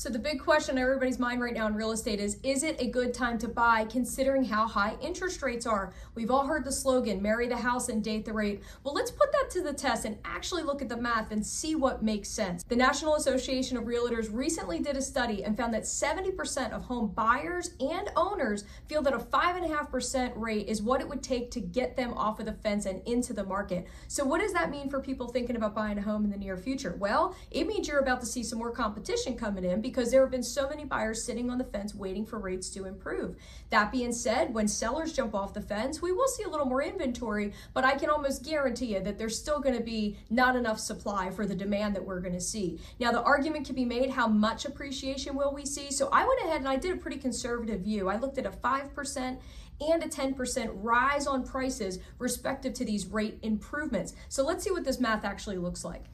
So the big question on everybody's mind right now in real estate is it a good time to buy considering how high interest rates are? We've all heard the slogan, marry the house and date the rate. Well, let's put that to the test and actually look at the math and see what makes sense. The National Association of Realtors recently did a study and found that 70% of home buyers and owners feel that a 5.5% rate is what it would take to get them off of the fence and into the market. So what does that mean for people thinking about buying a home in the near future? Well, it means you're about to see some more competition coming in because there have been so many buyers sitting on the fence waiting for rates to improve. That being said, when sellers jump off the fence, we will see a little more inventory, but I can almost guarantee you that there's still going to be not enough supply for the demand that we're going to see. Now, the argument can be made, how much appreciation will we see? So I went ahead and I did a pretty conservative view. I looked at a 5% and a 10% rise on prices respective to these rate improvements. So let's see what this math actually looks like.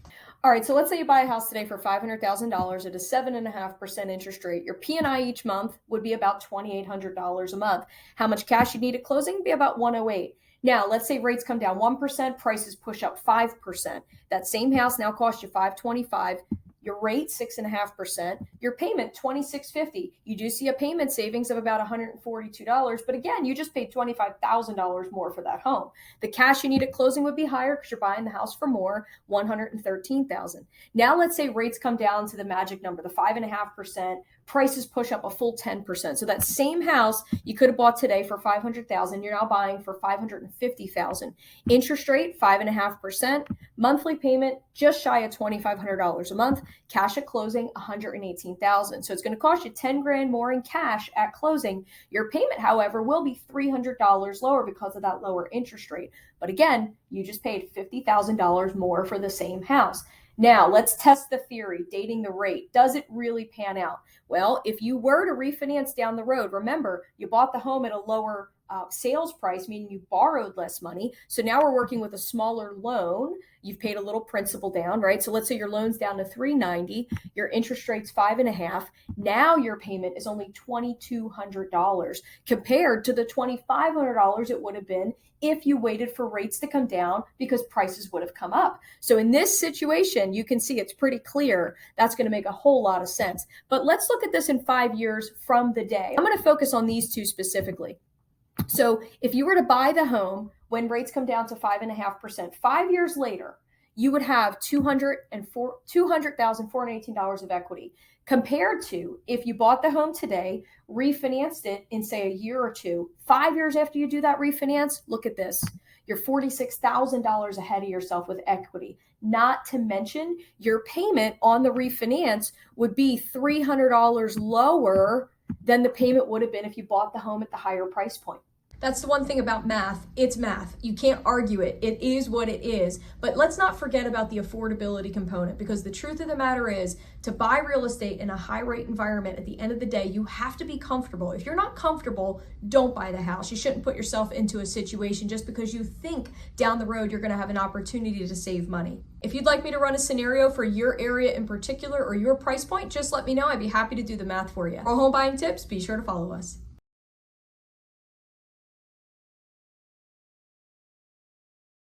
All right, so let's say you buy a house today for $500,000 at a 7.5% interest rate. Your P&I each month would be about $2,800 a month. How much cash you need at closing would be about $108. Now, let's say rates come down 1%, prices push up 5%. That same house now costs you $525. Your rate, 6.5%, your payment, $2,650. You do see a payment savings of about $142, but again, you just paid $25,000 more for that home. The cash you need at closing would be higher because you're buying the house for more, $113,000. Now let's say rates come down to the magic number, the 5.5%, prices push up a full 10%. So that same house you could have bought today for $500,000, you're now buying for $550,000. Interest rate, 5.5%, monthly payment just shy of $2,500 a month. Cash at closing, $118,000. So it's going to cost you $10,000 more in cash at closing. Your payment, however, will be $300 lower because of that lower interest rate. But again, you just paid $50,000 more for the same house. Now, let's test the theory, dating the rate. Does it really pan out? Well, if you were to refinance down the road, remember, you bought the home at a lower sales price, meaning you borrowed less money. So now we're working with a smaller loan. You've paid a little principal down, right? So let's say your loan's down to $390, your interest rate's 5.5. Now your payment is only $2,200 compared to the $2,500 it would have been if you waited for rates to come down because prices would have come up. So in this situation, you can see it's pretty clear that's going to make a whole lot of sense. But let's look at this in 5 years from the day. I'm going to focus on these two specifically. So if you were to buy the home when rates come down to 5.5%, 5 years later, you would have $200,418 of equity compared to if you bought the home today, refinanced it in say a year or two, 5 years after you do that refinance, look at this. You're $46,000 ahead of yourself with equity. Not to mention your payment on the refinance would be $300 lower than the payment would have been if you bought the home at the higher price point. That's the one thing about math. It's math. You can't argue it. It is what it is. But let's not forget about the affordability component, because the truth of the matter is, to buy real estate in a high rate environment, at the end of the day, you have to be comfortable. If you're not comfortable, don't buy the house. You shouldn't put yourself into a situation just because you think down the road you're going to have an opportunity to save money. If you'd like me to run a scenario for your area in particular or your price point, just let me know. I'd be happy to do the math for you. For home buying tips, be sure to follow us.